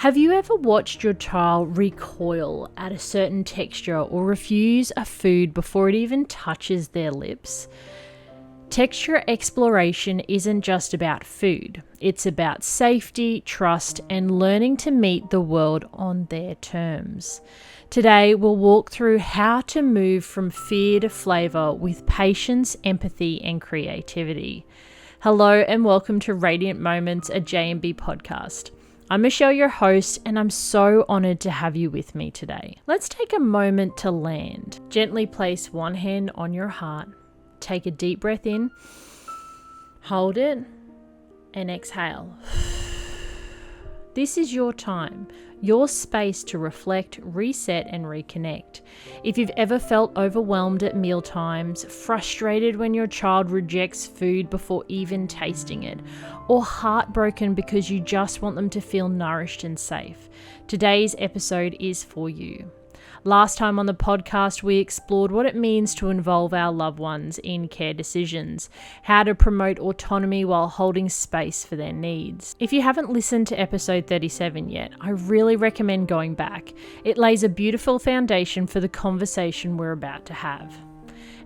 Have you ever watched your child recoil at a certain texture or refuse a food before it even touches their lips? Texture exploration isn't just about food. It's about safety, trust, and learning to meet the world on their terms. Today, we'll walk through how to move from fear to flavour with patience, empathy, and creativity. Hello and welcome to Radiant Moments, a J&B podcast. I'm Michelle, your host, and I'm so honoured to have you with me today. Let's take a moment to land. Gently place one hand on your heart. Take a deep breath in, hold it, and exhale. This is your time, your space to reflect, reset, and reconnect. If you've ever felt overwhelmed at meal times, frustrated when your child rejects food before even tasting it, or heartbroken because you just want them to feel nourished and safe, today's episode is for you. Last time on the podcast, we explored what it means to involve our loved ones in care decisions, how to promote autonomy while holding space for their needs. If you haven't listened to episode 37 yet, I really recommend going back. It lays a beautiful foundation for the conversation we're about to have.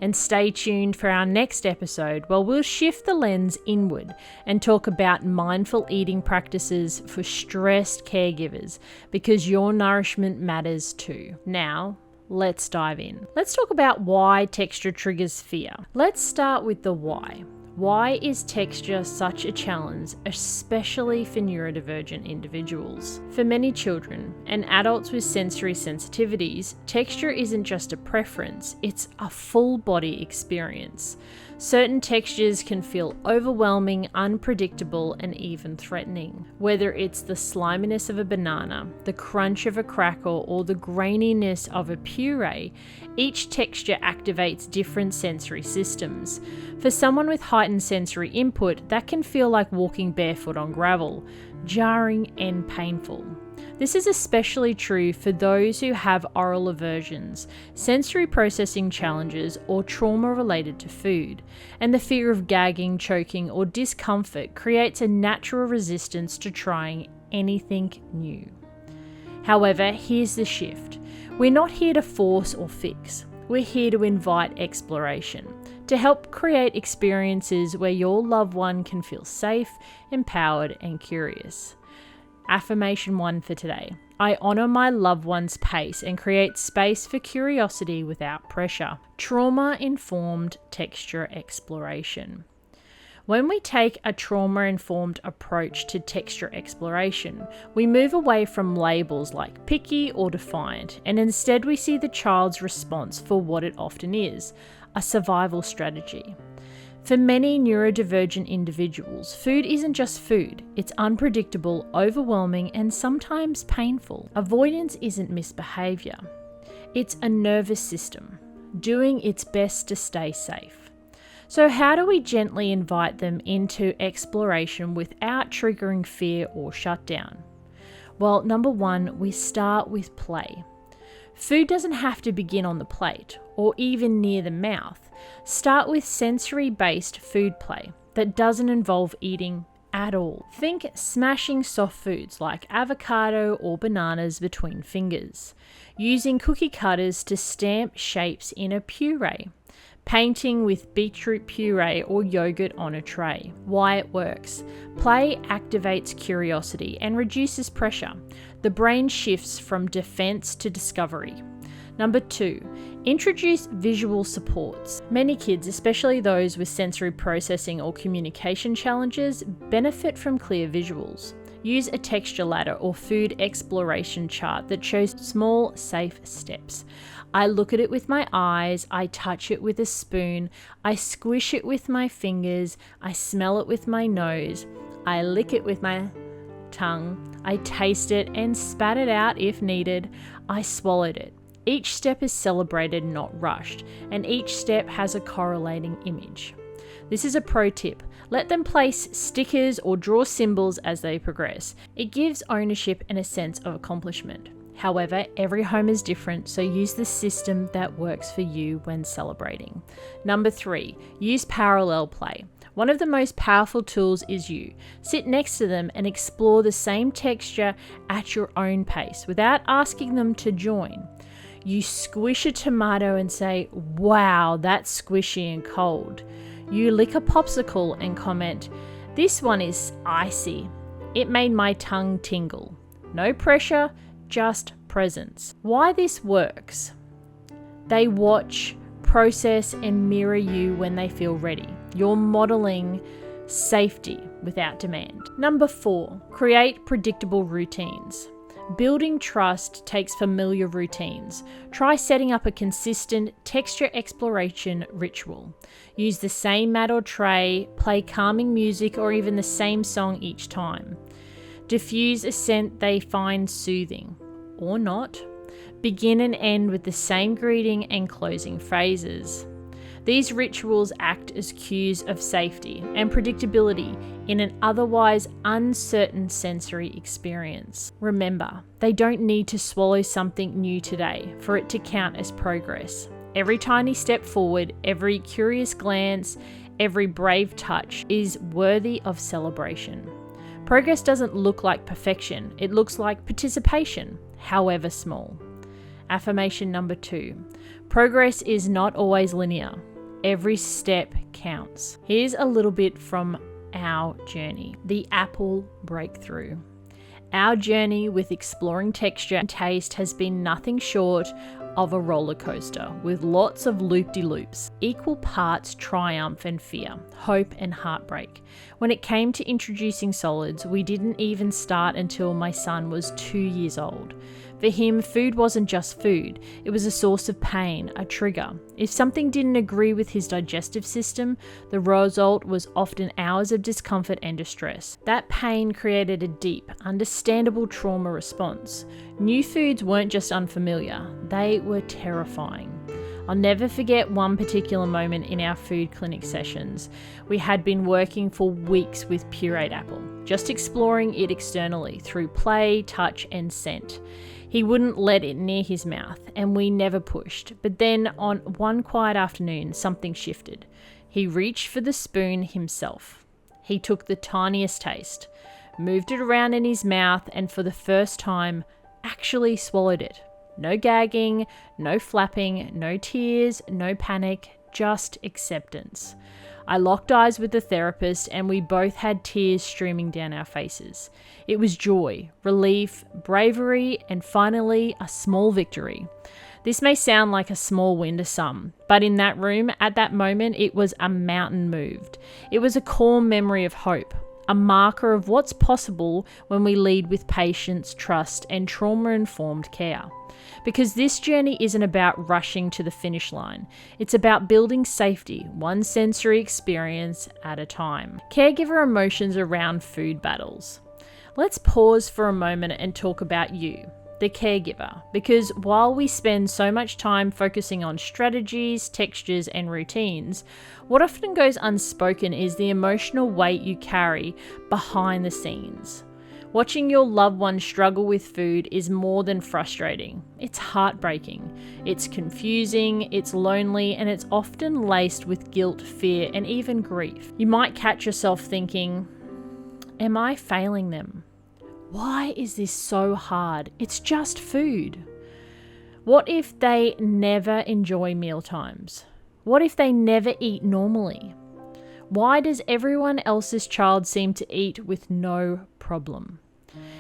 And stay tuned for our next episode where we'll shift the lens inward and talk about mindful eating practices for stressed caregivers, because your nourishment matters too. Now, let's dive in. Let's talk about why texture triggers fear. Let's start with the why. Why is texture such a challenge, especially for neurodivergent individuals? For many children and adults with sensory sensitivities, texture isn't just a preference, it's a full body experience. Certain textures can feel overwhelming, unpredictable, and even threatening. Whether it's the sliminess of a banana, the crunch of a cracker, or the graininess of a puree, each texture activates different sensory systems. For someone with heightened sensory input, that can feel like walking barefoot on gravel, jarring and painful. This is especially true for those who have oral aversions, sensory processing challenges, or trauma related to food, and the fear of gagging, choking, or discomfort creates a natural resistance to trying anything new. However, here's the shift. We're not here to force or fix. We're here to invite exploration, to help create experiences where your loved one can feel safe, empowered, and curious. Affirmation 1 for today. I honour my loved one's pace and create space for curiosity without pressure. Trauma-informed texture exploration. When we take a trauma-informed approach to texture exploration, we move away from labels like picky or defiant, and instead we see the child's response for what it often is, a survival strategy. For many neurodivergent individuals, food isn't just food. It's unpredictable, overwhelming, and sometimes painful. Avoidance isn't misbehaviour. It's a nervous system doing its best to stay safe. So how do we gently invite them into exploration without triggering fear or shutdown? Well, number 1, we start with play. Food doesn't have to begin on the plate or even near the mouth. Start with sensory-based food play that doesn't involve eating at all. Think smashing soft foods like avocado or bananas between fingers, using cookie cutters to stamp shapes in a puree, painting with beetroot puree or yogurt on a tray. Why it works. Play activates curiosity and reduces pressure. The brain shifts from defense to discovery. Number 2, introduce visual supports. Many kids, especially those with sensory processing or communication challenges, benefit from clear visuals. Use a texture ladder or food exploration chart that shows small, safe steps. I look at it with my eyes, I touch it with a spoon, I squish it with my fingers, I smell it with my nose, I lick it with my tongue, I taste it and spat it out if needed, I swallowed it. Each step is celebrated, not rushed, and each step has a correlating image. This is a pro tip. Let them place stickers or draw symbols as they progress. It gives ownership and a sense of accomplishment. However, every home is different, so use the system that works for you when celebrating. Number 3, use parallel play. One of the most powerful tools is you. Sit next to them and explore the same texture at your own pace without asking them to join. You squish a tomato and say, "Wow, that's squishy and cold." You lick a popsicle and comment, "This one is icy. It made my tongue tingle." No pressure, just presence. Why this works? They watch, process, and mirror you when they feel ready. You're modeling safety without demand. Number 4, create predictable routines. Building trust takes familiar routines. Try setting up a consistent texture exploration ritual. Use the same mat or tray, play calming music, or even the same song each time. Diffuse a scent they find soothing, or not. Begin and end with the same greeting and closing phrases. These rituals act as cues of safety and predictability in an otherwise uncertain sensory experience. Remember, they don't need to swallow something new today for it to count as progress. Every tiny step forward, every curious glance, every brave touch is worthy of celebration. Progress doesn't look like perfection, it looks like participation, however small. Affirmation number 2. Progress is not always linear. Every step counts. Here's a little bit from our journey, the apple breakthrough. Our journey with exploring texture and taste has been nothing short of a roller coaster with lots of loop-de-loops, equal parts triumph and fear, hope and heartbreak. When it came to introducing solids, we didn't even start until my son was 2 years old. For him, food wasn't just food. It was a source of pain, a trigger. If something didn't agree with his digestive system, the result was often hours of discomfort and distress. That pain created a deep, understandable trauma response. New foods weren't just unfamiliar, they were terrifying. I'll never forget one particular moment in our food clinic sessions. We had been working for weeks with pureed apple, just exploring it externally through play, touch, and scent. He wouldn't let it near his mouth, and we never pushed. But then on one quiet afternoon, something shifted. He reached for the spoon himself. He took the tiniest taste, moved it around in his mouth, and for the first time, actually swallowed it. No gagging, no flapping, no tears, no panic, just acceptance. I locked eyes with the therapist and we both had tears streaming down our faces. It was joy, relief, bravery, and finally a small victory. This may sound like a small win to some, but in that room, at that moment, it was a mountain moved. It was a core memory of hope, a marker of what's possible when we lead with patience, trust, and trauma-informed care. Because this journey isn't about rushing to the finish line. It's about building safety, one sensory experience at a time. Caregiver emotions around food battles. Let's pause for a moment and talk about you, the caregiver, because while we spend so much time focusing on strategies, textures, and routines, what often goes unspoken is the emotional weight you carry behind the scenes. Watching your loved one struggle with food is more than frustrating. It's heartbreaking. It's confusing, it's lonely, and it's often laced with guilt, fear, and even grief. You might catch yourself thinking, am I failing them? Why is this so hard? It's just food. What if they never enjoy mealtimes? What if they never eat normally? Why does everyone else's child seem to eat with no problem?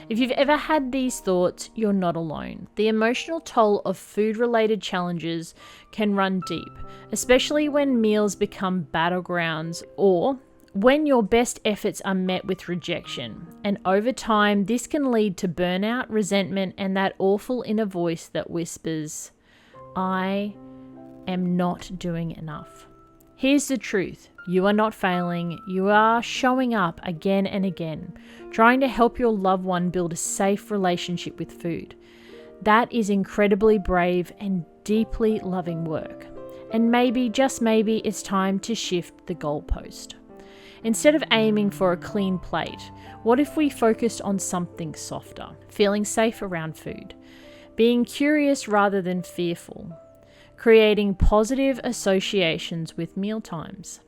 If you've ever had these thoughts, you're not alone. The emotional toll of food-related challenges can run deep, especially when meals become battlegrounds or when your best efforts are met with rejection. And over time, this can lead to burnout, resentment, and that awful inner voice that whispers, I am not doing enough. Here's the truth. You are not failing. You are showing up again and again, trying to help your loved one build a safe relationship with food. That is incredibly brave and deeply loving work. And maybe, just maybe, it's time to shift the goalpost. Instead of aiming for a clean plate, what if we focused on something softer? Feeling safe around food, being curious rather than fearful, creating positive associations with mealtimes,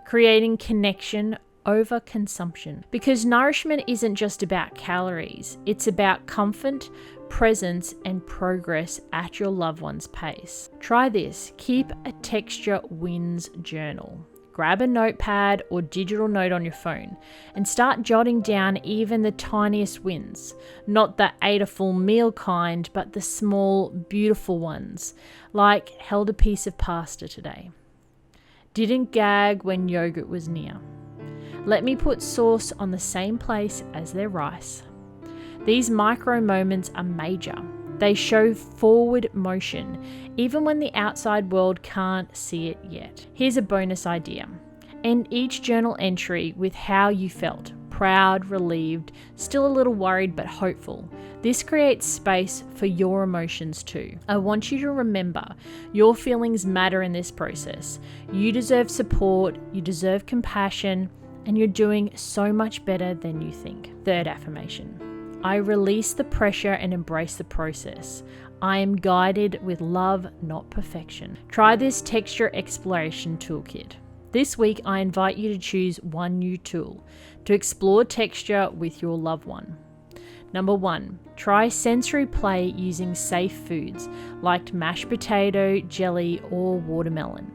creating connection over consumption. Because nourishment isn't just about calories, it's about comfort, presence, and progress at your loved one's pace. Try this. Keep a texture wins journal. Grab a notepad or digital note on your phone and start jotting down even the tiniest wins. Not the ate a full meal kind, but the small, beautiful ones, like held a piece of pasta today. Didn't gag when yogurt was near. Let me put sauce on the same place as their rice. These micro moments are major. They show forward motion, even when the outside world can't see it yet. Here's a bonus idea. End each journal entry with how you felt. Proud, relieved, still a little worried but hopeful. This creates space for your emotions too. I want you to remember your feelings matter in this process. You deserve support, you deserve compassion, and you're doing so much better than you think. Third affirmation. I release the pressure and embrace the process. I am guided with love, not perfection. Try this texture exploration toolkit. This week, I invite you to choose one new tool to explore texture with your loved one. Number 1, try sensory play using safe foods like mashed potato, jelly, or watermelon.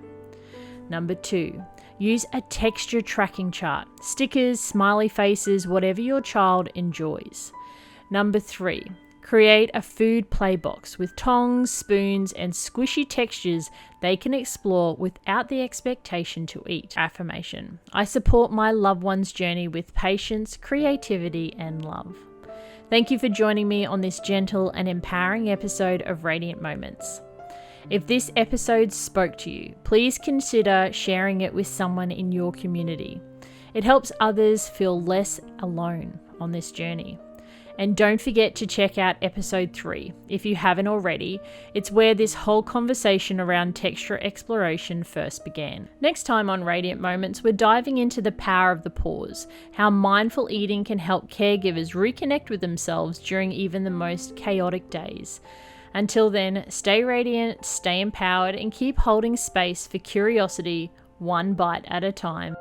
Number 2, use a texture tracking chart, stickers, smiley faces, whatever your child enjoys. Number 3, create a food play box with tongs, spoons, and squishy textures they can explore without the expectation to eat. Affirmation. I support my loved one's journey with patience, creativity, and love. Thank you for joining me on this gentle and empowering episode of Radiant Moments. If this episode spoke to you, please consider sharing it with someone in your community. It helps others feel less alone on this journey. And don't forget to check out episode 3 if you haven't already. It's where this whole conversation around texture exploration first began. Next time on Radiant Moments, we're diving into the power of the pause, how mindful eating can help caregivers reconnect with themselves during even the most chaotic days. Until then, stay radiant, stay empowered, and keep holding space for curiosity, one bite at a time.